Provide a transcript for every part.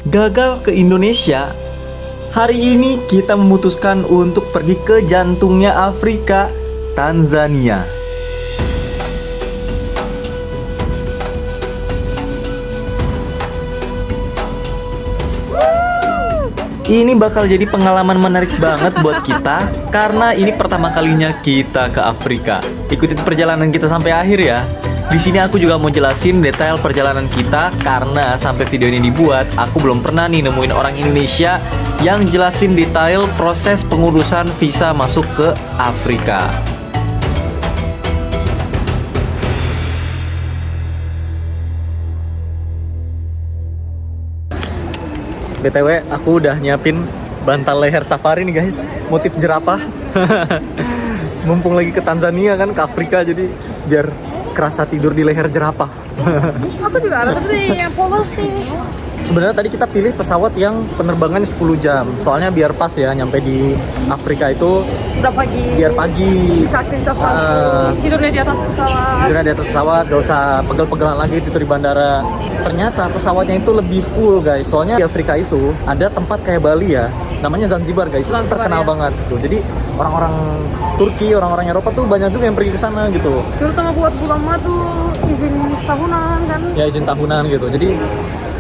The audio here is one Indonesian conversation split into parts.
gagal ke Indonesia, hari ini kita memutuskan untuk pergi ke jantungnya Afrika, Tanzania. Ini bakal jadi pengalaman menarik banget buat kita karena ini pertama kalinya kita ke Afrika. Ikutin perjalanan kita sampai akhir ya. Di sini aku juga mau jelasin detail perjalanan kita karena sampai video ini dibuat, aku belum pernah nih nemuin orang Indonesia yang jelasin detail proses pengurusan visa masuk ke Afrika. BTW, aku udah nyiapin bantal leher safari nih guys, motif jerapah. Mumpung lagi ke Tanzania kan, ke Afrika, jadi biar kerasa tidur di leher jerapah. Aku juga ada tapi yang polos nih. Sebenarnya tadi kita pilih pesawat yang penerbangan 10 jam, soalnya biar pas ya nyampe di Afrika itu Udah pagi. biar pagi. Bisa aktivitas langsung. Tidurnya di atas pesawat. Tidurnya di atas pesawat, gak usah pegel-pegelan lagi tidur di bandara. Ternyata pesawatnya itu lebih full guys, soalnya di Afrika itu ada tempat kayak Bali ya, namanya Zanzibar guys, Zanzibar, terkenal ya. banget tuh. Jadi orang-orang Turki, orang-orang Eropa tuh banyak juga yang pergi ke sana gitu. Terutama buat bulan madu, izin setahunan kan. Ya izin tahunan gitu. Jadi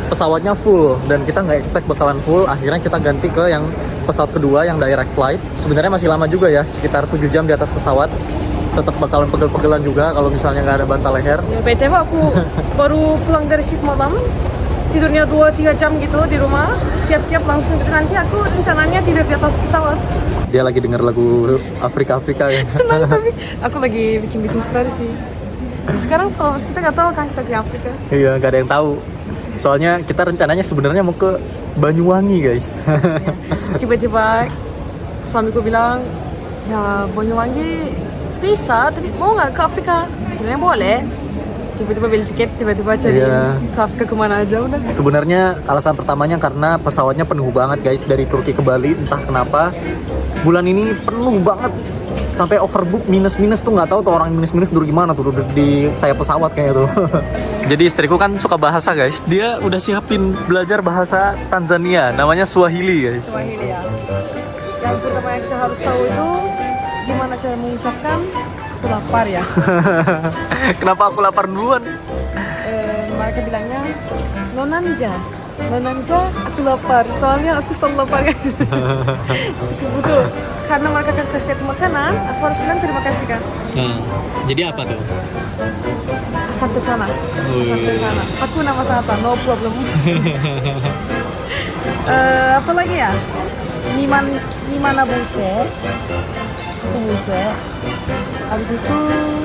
pesawatnya full dan kita nggak expect bakalan full. Akhirnya kita ganti ke yang pesawat kedua yang direct flight. Sebenarnya masih lama juga ya, sekitar 7 jam di atas pesawat. Tetap bakalan pegel-pegelan juga kalau misalnya nggak ada bantal leher. Ya, BTW aku baru pulang dari shift malam. Tidurnya 2-3 jam gitu di rumah. Siap-siap langsung. Nanti aku rencananya tidur di atas pesawat. Dia lagi denger lagu Afrika-Afrika ya. Senang tapi aku lagi bikin story sih. Sekarang followers kita nggak tahu kan kita di Afrika. Iya, nggak ada yang tahu. Soalnya kita rencananya sebenarnya mau ke Banyuwangi guys. Tiba-tiba suamiku bilang, ya Banyuwangi bisa, tapi mau nggak ke Afrika? Sebenarnya boleh. Tiba-tiba beli tiket, tiba-tiba cari Iya. ke Afrika kemana aja udah. Sebenarnya alasan pertamanya karena pesawatnya penuh banget guys dari Turki ke Bali, entah kenapa bulan ini penuh banget sampai overbook minus tuh, nggak tahu tuh orang minus dulu gimana tuh di sayap pesawat kayaknya tuh. Jadi istriku kan suka bahasa guys, dia udah siapin belajar bahasa Tanzania, namanya Swahili guys. Swahili ya. Yang pertama yang kita harus tahu itu gimana cara mengucapkan aku lapar ya. Kenapa aku lapar duluan? Mereka bilangnya nonanja. Nonanja, aku lapar. Soalnya aku selalu lapar guys. Itu betul. Karena mereka kan kasih aku makanan, aku harus bilang terima kasih kan. Jadi apa tuh? Asante sana. Asante sana. Aku nama Tata, no problem. Apa lagi ya? Nimana buse. Buse. Habis itu,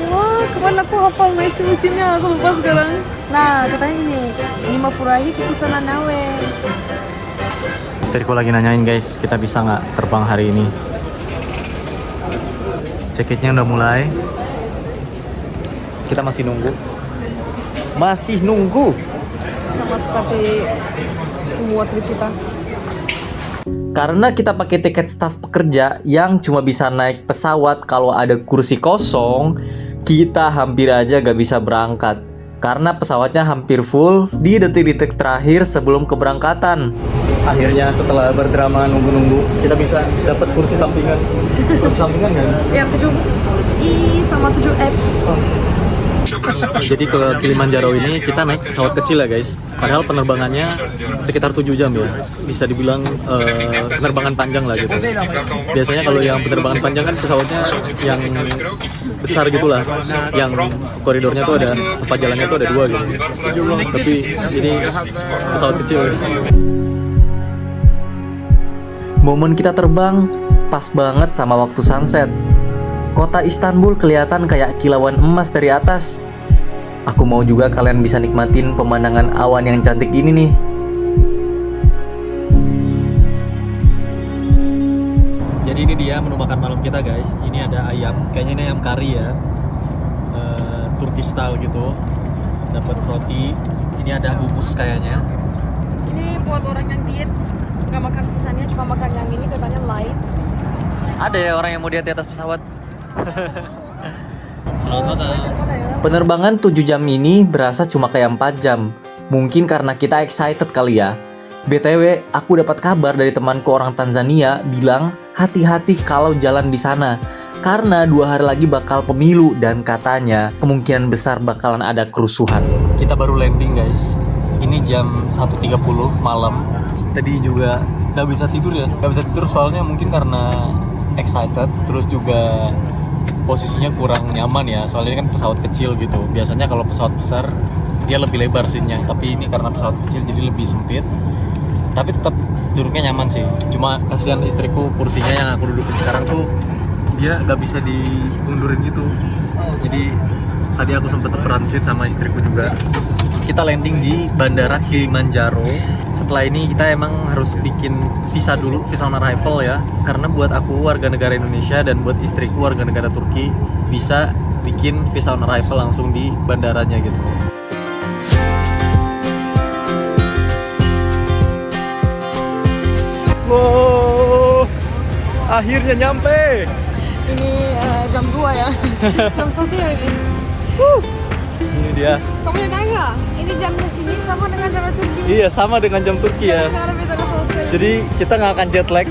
wah kemana aku hafal nice to meet you-nya, aku lupa sekarang. Nah, katanya ini, nimafurahi kukutana nawe. Istriku lagi nanyain guys, kita bisa nggak terbang hari ini? Cekitnya udah mulai. Kita masih nunggu. Sama seperti semua trip kita. Karena kita pakai tiket staf pekerja yang cuma bisa naik pesawat kalau ada kursi kosong, kita hampir aja gak bisa berangkat. Karena pesawatnya hampir full di detik-detik terakhir sebelum keberangkatan. Akhirnya setelah berdrama nunggu-nunggu, kita bisa dapat kursi sampingan. Kursi sampingan kan? Yang 7I sama 7F. Jadi ke Kilimanjaro ini kita naik pesawat kecil ya guys. Padahal penerbangannya sekitar 7 jam ya. Bisa dibilang penerbangan panjang lah gitu. Biasanya kalau yang penerbangan panjang kan pesawatnya yang besar gitulah. Yang koridornya tuh ada, tempat jalannya tuh ada 2 gitu. Tapi ini pesawat kecil. Momen kita terbang pas banget sama waktu sunset. Kota Istanbul kelihatan kayak kilauan emas dari atas. Aku mau juga kalian bisa nikmatin pemandangan awan yang cantik ini nih. Jadi ini dia menu makan malam kita guys. Ini ada ayam, kayaknya ini ayam kari ya, Turkish style gitu. Dapat roti. Ini ada hummus kayaknya. Ini buat orang yang diet, nggak makan sisanya, cuma makan yang ini katanya light. Ada ya orang yang mau diet di atas pesawat. Selamat makan. Penerbangan 7 jam ini berasa cuma kayak 4 jam. Mungkin karena kita excited kali ya. BTW, aku dapat kabar dari temanku orang Tanzania bilang hati-hati kalau jalan di sana. Karena 2 hari lagi bakal pemilu dan katanya kemungkinan besar bakalan ada kerusuhan. Kita baru landing guys. Ini jam 1.30 malam. Tadi juga gak bisa tidur ya. Gak bisa tidur soalnya mungkin karena excited. Terus juga posisinya kurang nyaman ya. Soalnya ini kan pesawat kecil gitu. Biasanya kalau pesawat besar dia lebih lebar seatnya. Tapi ini karena pesawat kecil jadi lebih sempit. Tapi tetap duduknya nyaman sih. Cuma kasihan istriku, kursinya yang aku dudukin sekarang tuh dia gak bisa diundurin gitu. Jadi tadi aku sempet transit sama istriku juga. Kita landing di Bandara Kilimanjaro. Setelah ini kita emang harus bikin visa dulu, visa on arrival ya. Karena buat aku warga negara Indonesia dan buat istriku warga negara Turki bisa bikin visa on arrival langsung di bandaranya gitu. Wow, akhirnya nyampe. Ini jam 2 ya. Jam 1 ya ini. Ini dia. Kamu udah nanya? Ini jamnya sini sama dengan jamnya Turki? Iya, sama dengan jam Turki ya. Nggak ada beda sama sekali. Jadi kita nggak akan jet lag.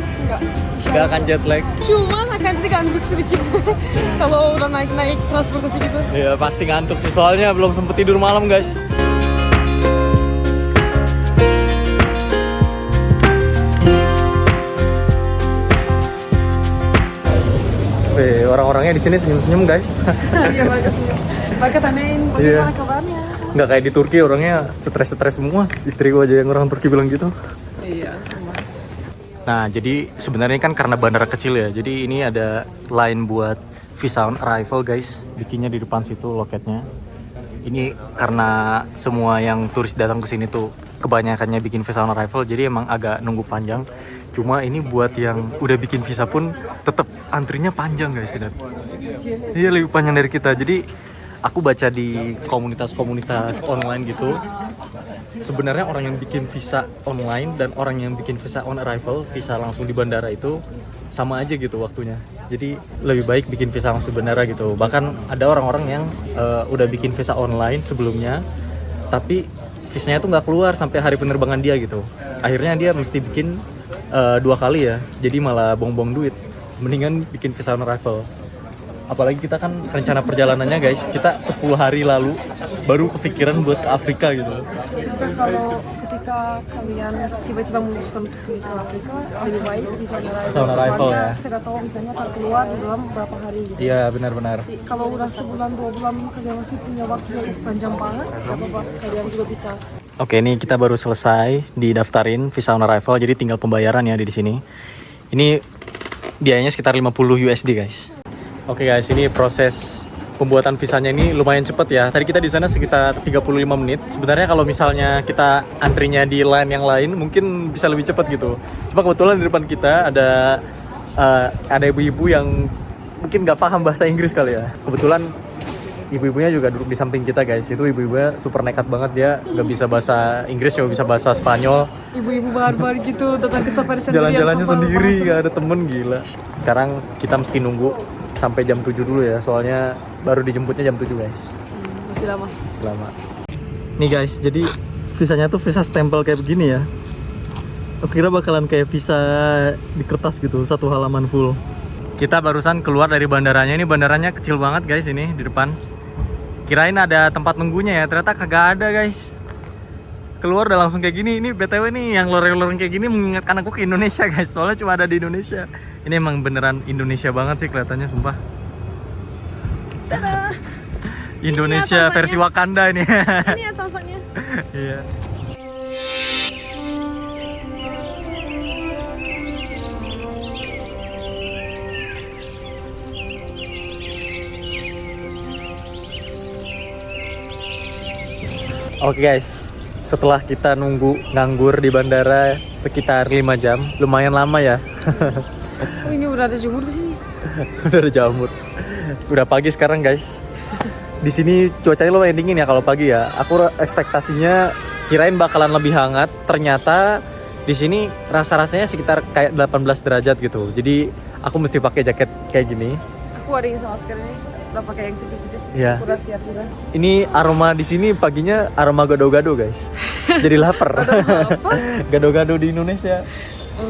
Nggak akan jet lag. Cuma akan jadi ngantuk sedikit kalau udah naik-naik transportasi gitu. Iya, pasti ngantuk sih. Soalnya belum sempet tidur malam guys. Orang-orangnya di sini senyum-senyum guys. Iya, bagus senyum. Mereka tanyain bagaimana kabarnya. Nggak kayak di Turki, orangnya stres-stres semua. Istriku aja yang orang Turki bilang gitu. Iya, semua. Nah, jadi sebenarnya kan karena bandara kecil ya. Jadi ini ada line buat visa on arrival guys. Bikinnya di depan situ loketnya. Ini karena semua yang turis datang ke sini tuh kebanyakannya bikin visa on arrival, jadi emang agak nunggu panjang. Cuma ini buat yang udah bikin visa pun tetap antrinya panjang guys. Iya, lebih panjang dari kita. Jadi aku baca di komunitas-komunitas online gitu, sebenarnya orang yang bikin visa online dan orang yang bikin visa on arrival, visa langsung di bandara itu sama aja gitu waktunya. Jadi lebih baik bikin visa langsung di bandara gitu. Bahkan ada orang-orang yang udah bikin visa online sebelumnya, tapi visanya tuh nggak keluar sampai hari penerbangan dia gitu. Akhirnya dia mesti bikin 2 kali ya, jadi malah buang-buang duit. Mendingan bikin visa on arrival. Apalagi kita kan rencana perjalanannya guys, kita 10 hari lalu baru kepikiran buat ke Afrika gitu. Terus kalau ketika kalian tiba-tiba memutuskan untuk pergi ke Afrika, lebih baik bisa on arrival ya. Kita nggak tahu misalnya akan keluar di dalam berapa hari gitu. Iya, benar-benar. Kalau udah sebulan 2 bulan kalian masih punya waktu yang panjang banget, nggak apa-apa, kalian juga bisa. Oke, ini kita baru selesai didaftarin visa on arrival, jadi tinggal pembayaran ya di sini. Ini biayanya sekitar 50 USD guys. Oke guys, ini proses pembuatan visanya ini lumayan cepat ya. Tadi kita di sana sekitar 35 menit. Sebenarnya kalau misalnya kita antrinya di line yang lain mungkin bisa lebih cepat gitu. Cuma kebetulan di depan kita ada ibu-ibu yang mungkin nggak paham bahasa Inggris kali ya. Kebetulan ibu-ibunya juga duduk di samping kita guys. Itu ibu-ibunya super nekat banget, dia nggak bisa bahasa Inggris, cuma bisa bahasa Spanyol. Ibu-ibu barbar gitu datang ke safari sendirian. Jalan-jalannya sendiri, nggak ada temen, gila. Sekarang kita mesti nunggu sampai jam 7 dulu ya, soalnya baru dijemputnya jam 7 guys. Masih lama. Masih lama. Nih guys, jadi visanya tuh visa stempel kayak begini ya. Aku kira bakalan kayak visa di kertas gitu, 1 halaman full. Kita barusan keluar dari bandaranya. Ini bandaranya kecil banget guys, ini di depan. Kirain ada tempat nunggunya ya, ternyata kagak ada guys. Keluar udah langsung kayak gini. Ini BTW nih yang loreng-loreng kayak gini mengingatkan aku ke Indonesia guys. Soalnya cuma ada di Indonesia. Ini emang beneran Indonesia banget sih kelihatannya, sumpah. Tada! Indonesia versi Wakanda ini. Ini ya Tanzania. Iya. Oke guys, setelah kita nunggu nganggur di bandara sekitar 5 jam, lumayan lama ya. Oh, ini udah ada jemur di sini. Udah ada jamur. Udah pagi sekarang guys. Di sini cuacanya lumayan dingin ya kalau pagi ya. Aku ekspektasinya kirain bakalan lebih hangat, ternyata di sini rasa-rasanya sekitar kayak 18 derajat gitu. Jadi aku mesti pakai jaket kayak gini. Aku ada yang sama sekali. Udah pakai yang tipis-tipis. Iya. Udah siap juga. Ini aroma di sini paginya aroma gado-gado guys. Jadi lapar. Apa? Gado-gado di Indonesia.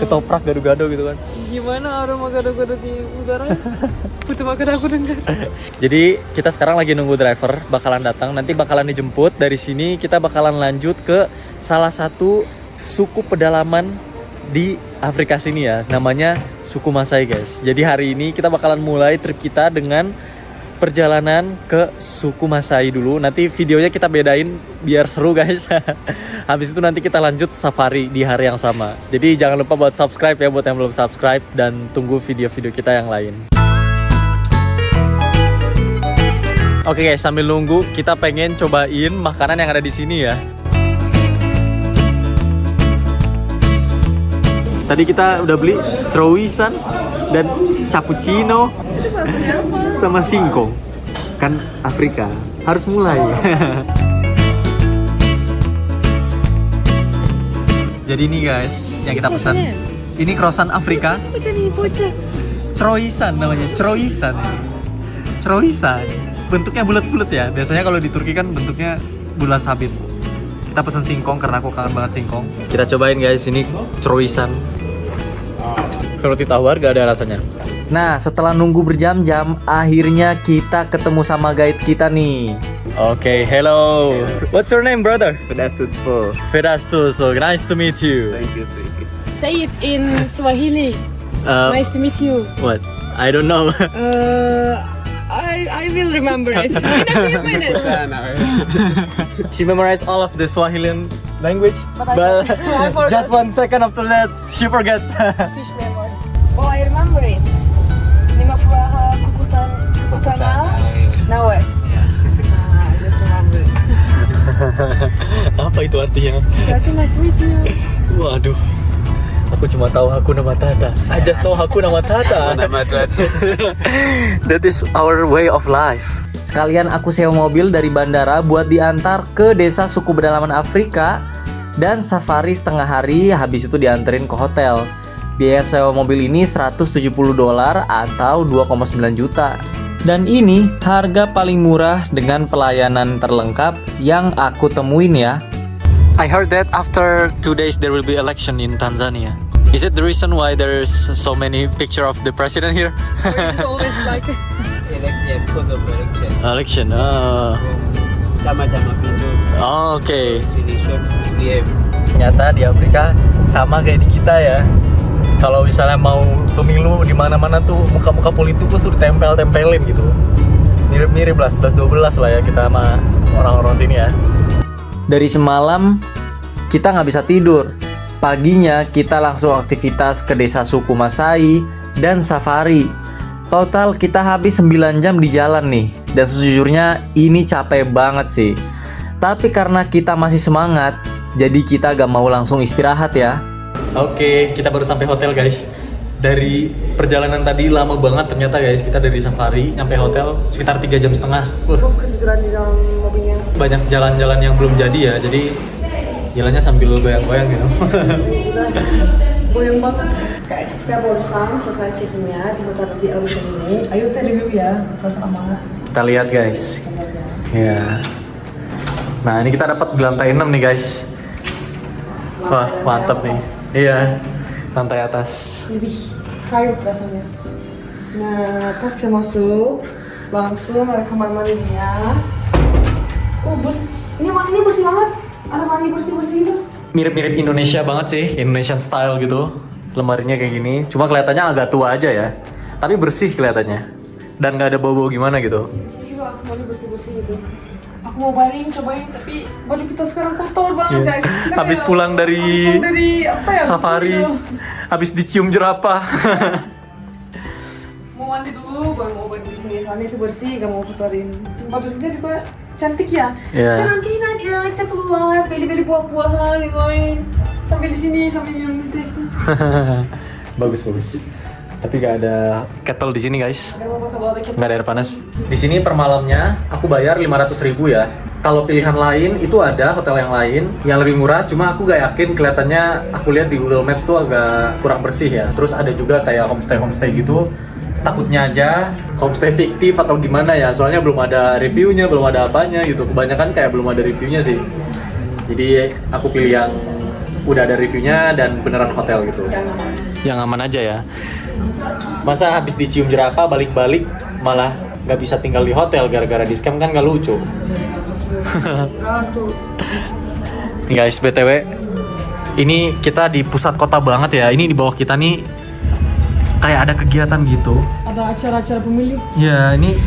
Ketoprak gado-gado gitu kan. Gimana aroma gado-gado di udara? Butuh makan aku dengar. Jadi kita sekarang lagi nunggu driver bakalan datang. Nanti bakalan dijemput. Dari sini kita bakalan lanjut ke salah satu suku pedalaman di Afrika sini ya. Namanya suku Masai guys. Jadi hari ini kita bakalan mulai trip kita dengan perjalanan ke suku Masai dulu. Nanti videonya kita bedain biar seru guys. Habis itu nanti kita lanjut safari di hari yang sama. Jadi jangan lupa buat subscribe ya buat yang belum subscribe. Dan tunggu video-video kita yang lain. Oke guys, sambil nunggu kita pengen cobain makanan yang ada di sini ya. Tadi kita udah beli cerowisan dan cappuccino Itu maksudnya apa? sama singkong. Kan Afrika harus mulai. Jadi ini guys yang kita pesan. Ini croissant Afrika. Bocah nih, bocah. Cerowisan namanya, cerowisan. Cerowisan. Bentuknya bulat-bulat ya. Biasanya kalau di Turki kan bentuknya bulat sabit. Kita pesan singkong karena aku kangen banget singkong. Kita cobain guys, ini cerowisan. Roti tawar gak ada rasanya. Nah, setelah nunggu berjam-jam, akhirnya kita ketemu sama guide kita nih. Oke, hello. What's your name, brother? Pedastus po. Vedastus. So nice to meet you. Thank you, thank you. Say it in Swahili. Nice to meet you. What? I don't know. I will remember it in a few minutes. She memorized all of the Swahilian language, But but I forgot. just 1 second after that, she forgets. Fish memory. Oh, I remember it. Lima furaha kukutana. Now what? I just remember it. Apa itu artinya? Jadi nice to meet you. Waduh, aku cuma tahu Hakuna Matata. I just know Hakuna Matata. That is our way of life. Sekalian aku sewa mobil dari bandara buat diantar ke desa suku pedalaman Afrika dan safari setengah hari, habis itu dianterin ke hotel. Biaya sewa mobil ini $170 atau 2,9 juta. Dan ini harga paling murah dengan pelayanan terlengkap yang aku temuin ya. I heard that after 2 days there will be election in Tanzania. Is it the reason why there's so many picture of the president here? It's always like Yeah, because of election. Election. Chama Pindu. Oh, oke. Really short CCM. Ternyata di Afrika sama kayak di kita ya. Kalau misalnya mau pemilu di mana-mana tuh muka-muka politikus tuh ditempel-tempelin gitu. Mirip-mirip lah 11-12 lah ya kita sama orang-orang sini ya. Dari semalam kita nggak bisa tidur. Paginya kita langsung aktivitas ke desa suku Masai dan safari. Total kita habis 9 jam di jalan nih. Dan sejujurnya ini capek banget sih. Tapi karena kita masih semangat, jadi kita gak mau langsung istirahat ya. Oke, kita baru sampai hotel guys. Dari perjalanan tadi lama banget ternyata guys. Kita dari safari nyampe hotel sekitar 3 jam setengah. ketiduran di dalam mobilnya. Banyak jalan-jalan yang belum jadi ya. Jadi jalannya sambil goyang-goyang gitu. Goyang banget. Guys, kita barusan selesai check-in-nya di hotel di Arusha ini. Ayo kita review ya, perasaan banget. Kita lihat guys. Ya. Nah, ini kita dapat di lantai 6 nih guys. Wah, mantap nih. Iya. Lantai atas. Lebih private rasanya. Nah, pas kita masuk, langsung ada kamar mandinya. Oh, bersih. Ini bersih banget. Ada mandi bersih-bersih gitu. Mirip-mirip Indonesia banget sih, Indonesian style gitu. Lemarinya kayak gini. Cuma kelihatannya agak tua aja ya. Tapi bersih kelihatannya. Dan gak ada bau-bau gimana gitu. Sini juga semuanya bersih-bersih gitu. Aku mau baling, cobain, tapi baju kita sekarang kotor banget Iya. guys. Kita Habis kayak- pulang dari apa ya? safari, gitu. habis dicium jerapah. Mau mandi dulu, baru mau balik di sini. Soalnya itu bersih, gak mau kotorin. Bajunya juga cantik ya. Iya. Kita nantiin aja, kita keluar, beli-beli buah-buahan yang lain. Sambil di sini, sambil minum teh. Bagus. Tapi gak ada kettle di sini guys. Gak apa-apa kalau ada kita. Nggak ada air panas. Di sini per malamnya aku bayar 500.000 ya. Kalau pilihan lain itu ada hotel yang lain yang lebih murah. Cuma aku gak yakin, kelihatannya aku lihat di Google Maps tuh agak kurang bersih ya. Terus ada juga kayak homestay gitu. takutnya aja homestay fiktif atau gimana ya, soalnya belum ada reviewnya, belum ada apanya gitu. Kebanyakan kayak belum ada reviewnya sih. Jadi aku pilih yang udah ada reviewnya dan beneran hotel gitu. Yang aman aja ya. Masa habis dicium jerapah balik-balik malah nggak bisa tinggal di hotel gara-gara di scam, kan nggak lucu. Nih guys, BTW ini kita di pusat kota banget ya. Ini di bawah kita nih kayak ada kegiatan gitu. Ada acara-acara pemilu. Ya ini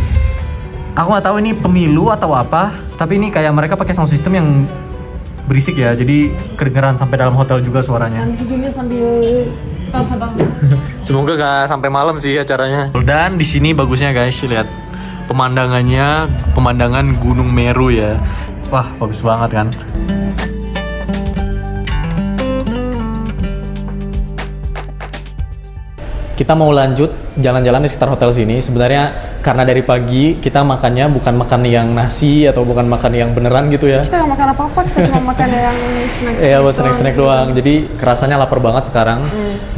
aku nggak tahu ini pemilu atau apa, tapi ini kayak mereka pakai sound system yang berisik ya, jadi kedengeran sampai dalam hotel juga suaranya. Nanti tidurnya sambil dansa-dansa. Semoga nggak sampai malam sih acaranya. Dan di sini bagusnya guys, lihat pemandangannya, pemandangan Gunung Meru ya. Wah, bagus banget kan. Kita mau lanjut jalan-jalan di sekitar hotel sini. Sebenarnya karena dari pagi kita makannya bukan makan yang nasi atau bukan makan yang beneran gitu ya. Kita nggak makan apa-apa, kita cuma makan yang snack. Iya, buat snack-snack doang. Jadi kerasanya lapar banget sekarang.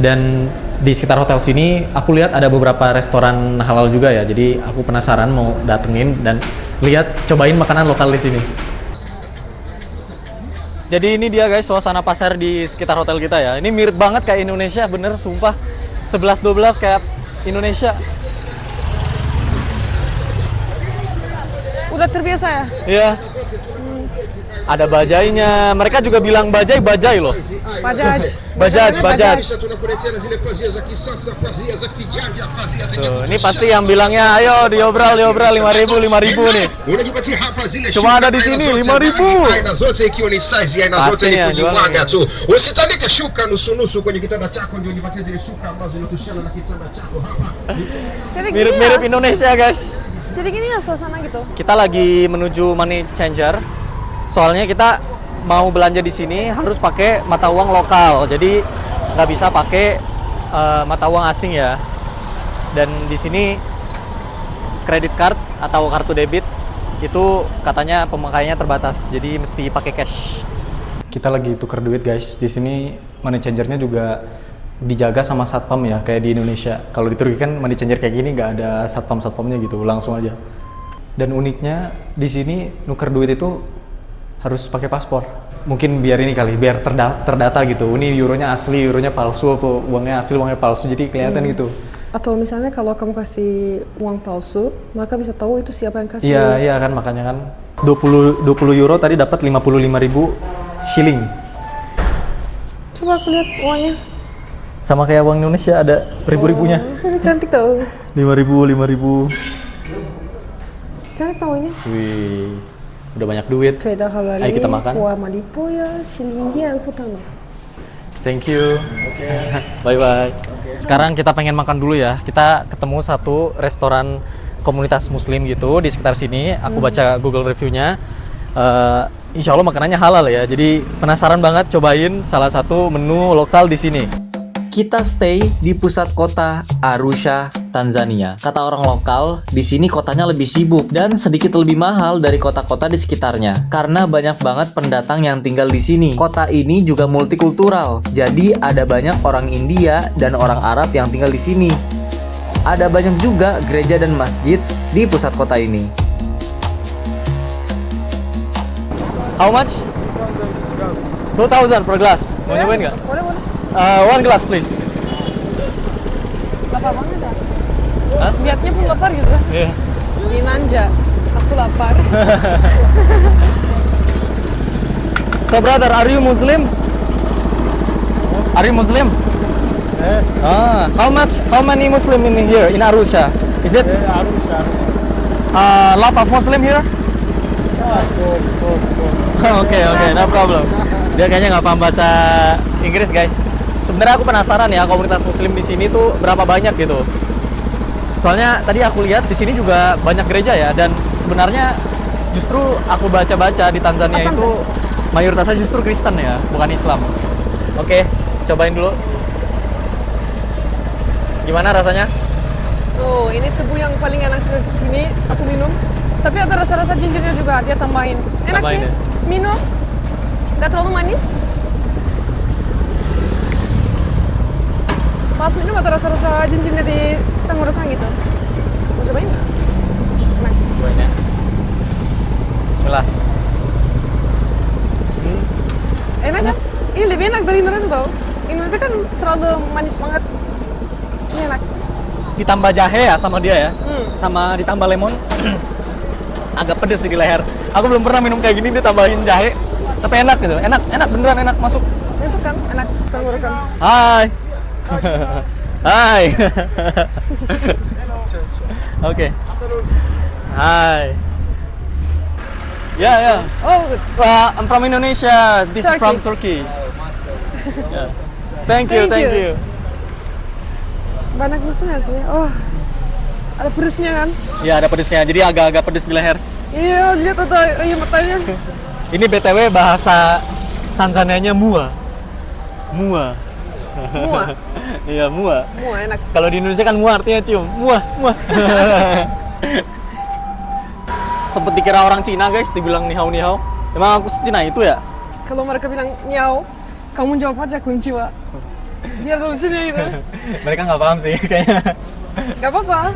Dan di sekitar hotel sini aku lihat ada beberapa restoran halal juga ya. Jadi aku penasaran mau datengin dan lihat, cobain makanan lokal di sini. Jadi ini dia guys suasana pasar di sekitar hotel kita ya. Ini mirip banget kayak Indonesia, bener sumpah. 11-12 kayak Indonesia. Udah terbiasa ya? Iya. Ada bajainya. Mereka juga bilang bajai loh. Bajaj. Bajaj. Tuh, ini pasti yang bilangnya ayo diobral 5.000 nih. Cuma ada di sini 5.000. Pastinya jualnya. Usitandike shuka nusu-nusu kwenye kitanda chako ndio ujipatie zile shuka ambazo zinatoshana na kitanda chako hapa. Jadi gini Mirip-mirip ya? Indonesia guys. Jadi gini ya suasana gitu. Kita lagi menuju money changer. Soalnya kita mau belanja di sini harus pakai mata uang lokal. Jadi nggak bisa pakai mata uang asing ya. Dan di sini credit card atau kartu debit itu katanya pemakaiannya terbatas. Jadi mesti pakai cash. Kita lagi tuker duit guys. Di sini money changernya juga dijaga sama satpam ya, kayak di Indonesia. Kalau di Turki kan money changer kayak gini nggak ada satpamnya gitu, langsung aja. Dan uniknya di sini nuker duit itu harus pakai paspor. Mungkin biar ini kali, biar terdata gitu. Ini euronya asli, euronya palsu, atau uangnya asli, uangnya palsu, jadi kelihatan gitu. Atau misalnya kalau kamu kasih uang palsu, maka bisa tahu itu siapa yang kasih. Iya kan, makanya kan 20 euro tadi dapat 55.000 shilling. Coba aku lihat uangnya. Sama kayak uang Indonesia ada ribu-ribunya. Cantik tau. 5.000. Cantik tau ini. Wih, udah banyak duit. Feda halali. Ayo kita makan. Kuah malipo ya, shilingi alfutano. Thank you. Bye-bye. Sekarang kita pengen makan dulu ya. Kita ketemu satu restoran komunitas muslim gitu di sekitar sini. Aku baca Google reviewnya. Insya Allah makanannya halal ya. Jadi penasaran banget cobain salah satu menu lokal di sini. Kita stay di pusat kota Arusha, Tanzania. Kata orang lokal, di sini kotanya lebih sibuk dan sedikit lebih mahal dari kota-kota di sekitarnya karena banyak banget pendatang yang tinggal di sini. Kota ini juga multikultural, jadi ada banyak orang India dan orang Arab yang tinggal di sini. Ada banyak juga gereja dan masjid di pusat kota ini. How much? 2,000 per glass. Mau nyobain nggak? Boleh. One glass please. Lapar banget ya? Hah? Lihatnya pun lapar gitu. Yeah. Ini nanja. Aku lapar. So brother, are you Muslim? Are you Muslim? How many Muslim in here in Arusha? Is it Arusha. lot of Muslim here? Okay, no problem. Dia kayaknya nggak paham bahasa Inggris guys. Sebenarnya aku penasaran ya komunitas Muslim di sini tuh berapa banyak gitu. Soalnya tadi aku lihat di sini juga banyak gereja ya, dan sebenarnya justru aku baca-baca di Tanzania itu mayoritasnya justru Kristen ya, bukan Islam. Oke, cobain dulu. Gimana rasanya? Oh, ini tebu yang paling enak ini aku minum. Tapi ada rasa-rasa gingernya juga, dia tambahin. Enak Tambahin sih. ya? Minum. Nggak terlalu manis. pas minum ada rasa-rasa jinjinnya di tenggorokan gitu. Mau cobain nggak? Enak. Cobain ya. Bismillah. Enak kan? Ini lebih enak dari Indonesia tau. Indonesia kan terlalu manis banget. Ini enak. Ditambah jahe ya sama dia ya. Hmm. Sama ditambah lemon. Agak pedes sih di leher. Aku belum pernah minum kayak gini ditambahin jahe. Tapi enak gitu. Enak beneran enak masuk. Masuk kan? Enak tenggorokan. Hai. Hai. Oke. Hai. Ya. Oh, good. I'm from Indonesia. This is from Turkey. Yeah. Thank you. Thank you. Banyak busnya sih. Oh, ada pedesnya kan? Ya ada pedesnya. Jadi agak-agak pedes di leher. Iya, lihat ada matanya. Ini BTW bahasa Tanzanianya mua. Mua. Iya, mua. Mua enak. Kalau di Indonesia kan mua artinya cium. Mua. Sempet dikira orang Cina guys, dibilang nihau. Emang aku Cina itu ya? Kalau mereka bilang nyau, kamu jawab aja konnichiwa. Biar lucunya gitu. Mereka nggak paham sih kayaknya. Gak apa-apa.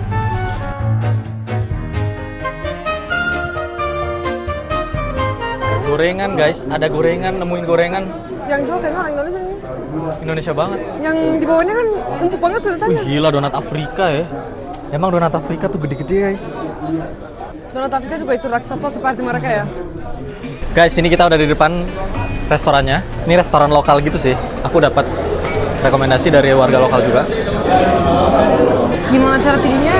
Gorengan guys, ada gorengan, nemuin gorengan. Yang jual kayak orang Indonesia nih. Indonesia banget. Yang di bawahnya kan empuk banget kelihatannya. Gila donat Afrika ya. Emang donat Afrika tuh gede-gede guys. Donat Afrika juga itu raksasa seperti mereka ya. Guys, ini kita udah di depan restorannya. Ini restoran lokal gitu sih. Aku dapat rekomendasi dari warga lokal juga. Gimana cara pilihnya?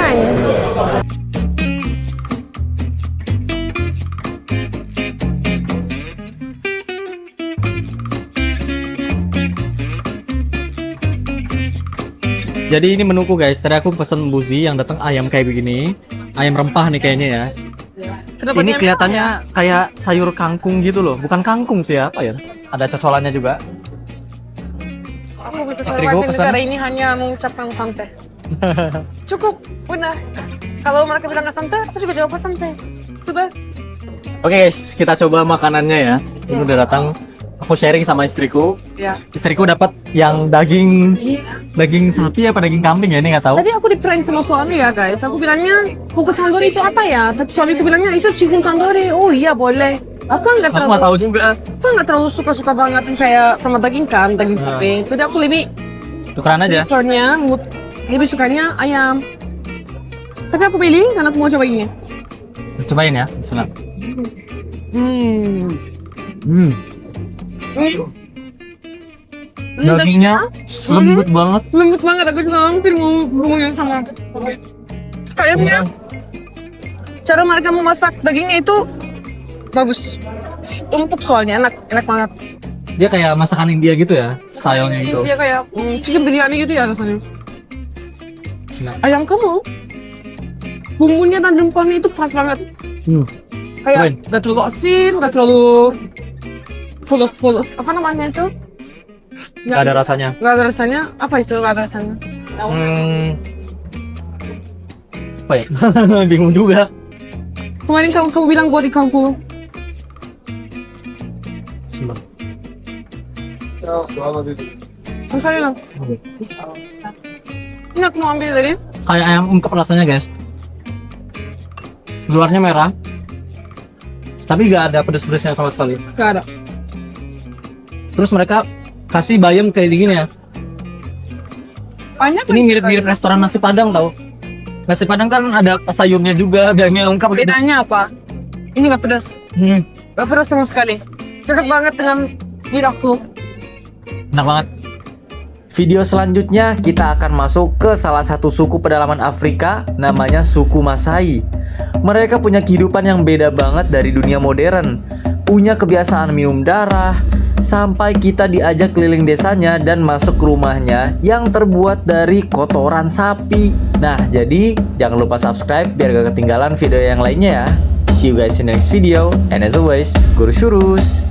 Jadi ini menuku guys. Tadi aku pesen buzi yang datang ayam kayak begini. Ayam rempah nih kayaknya ya. Kenapa Ini dia kelihatannya kayak sayur kangkung gitu loh. Bukan kangkung sih apa ya? Ada cocolannya juga. Aku bisa Istriku selamatin pesan. negara ini hanya mengucapkan santai. Cukup, udah. Kalau mereka bilang nggak santai, aku juga jawab santai. Sudah. Oke guys, kita coba makanannya ya. Ini udah datang. Aku sharing sama istriku. Ya. Istriku dapat yang daging sapi apa daging kambing ya, ini nggak tahu. Tadi aku di prank sama suami ya guys. Aku bilangnya kukus tandoori itu apa ya? Tapi suamiku bilangnya itu chicken tandoori. Oh iya boleh. Aku nggak Aku nggak tahu juga. terlalu suka banget kayak sama daging kan, daging sapi. Jadi aku lebih Tukeran aja. prefernya lebih sukanya ayam. Tapi aku pilih karena aku mau coba ini. Cobain ya. Bismillah. Hmm. Dagingnya lembut banget. Lembut banget, aku juga hampir mau ngomongin sama kayaknya cara mereka memasak dagingnya itu bagus, empuk soalnya enak banget. Dia kayak masakan India gitu ya, stylenya gitu. Dia kayak chicken biryani gitu ya rasanya. Nah. Ayam kamu bumbunya dan rempahnya itu pas banget. Kayak nggak terlalu asin, nggak terlalu polos apa namanya itu? Nggak ada rasanya. Nggak ada rasanya. Apa itu nggak ada rasanya? Apa ya? Bingung juga. Kemarin kamu bilang buat ikanku. Sebentar. Misalnya lang. Ini aku mau ambil tadi. Kayak ayam ungkep rasanya guys. Luarnya merah, tapi nggak ada pedes-pedesnya sama sekali. Nggak ada. Terus mereka kasih bayam kayak gini ya. Banyak. Ini mirip-mirip restoran nasi Padang tau. Nasi Padang kan ada sayurnya juga, bayamnya lengkap gitu. Bedanya apa? Ini nggak pedas. Nggak pedas sama sekali. Cocok banget dengan lidahku. Enak banget. Video selanjutnya kita akan masuk ke salah satu suku pedalaman Afrika, namanya suku Masai. Mereka punya kehidupan yang beda banget dari dunia modern. Punya kebiasaan minum darah, sampai kita diajak keliling desanya dan masuk ke rumahnya yang terbuat dari kotoran sapi. Nah, jadi jangan lupa subscribe biar gak ketinggalan video yang lainnya ya. See you guys in the next video, and as always, Guru Shurus.